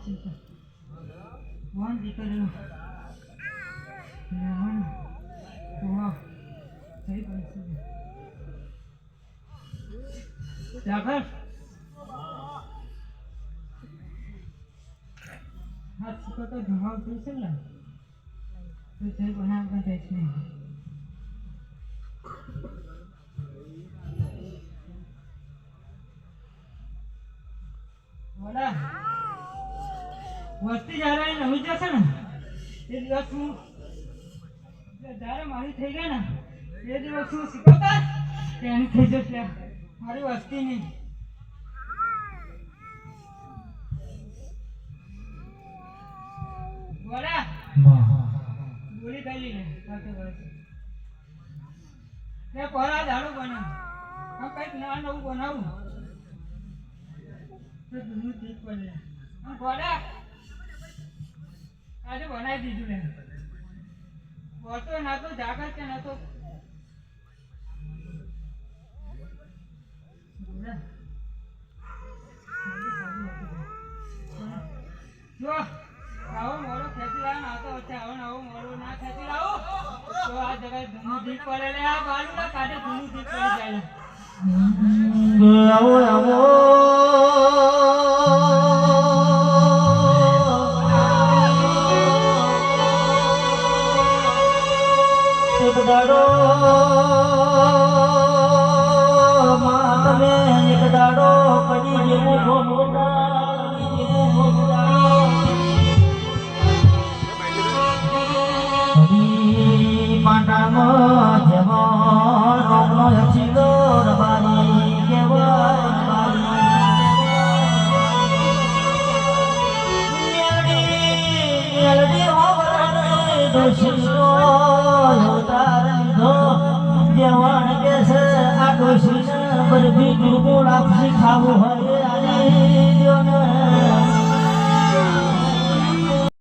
One દીકરીઓ લેવાનું તો થઈ પડશે જાગર હાથ શીખો તો ધમાવ થઈ છે ને તો થઈ બનાવવા થાય છે બોલા વસ્તી જ્યારે નવી જશે ને એ દિવસ હું જ્યારે મારી થઈ ગઈ ને એ દિવસ હું શીખવતા એની થઈ જશે મારી વસ્તી નહીં બોલા બોલી ખાલી ને સાથે વર્ષ એ પરા દાડો બનાવ આમ કંઈક નવા નવું બનાવું તો દૂધ ઠીક પડે આમ બોલા આજે બનાવી દીધું ને બોલતો ના તો જાગર કે ના તો જો આવો મોડો ખેંચી લાવો ના તો વચ્ચે આવો આવો મોડો ના ખેંચી લાવો તો આ જગ્યાએ ધૂનું ઠીક પડે લે આ બારું ના કાઢે ધૂનું ઠીક પડી જાય આવો આવો દાડો માતમે એક દાડો પડી જેવું પાટામાં જવાનો હસીલો રવાની કેવાય દોષીનો જવાન કે છે આ ડોશીને બરફી ગુરગુળ આપસી ખાવું હોય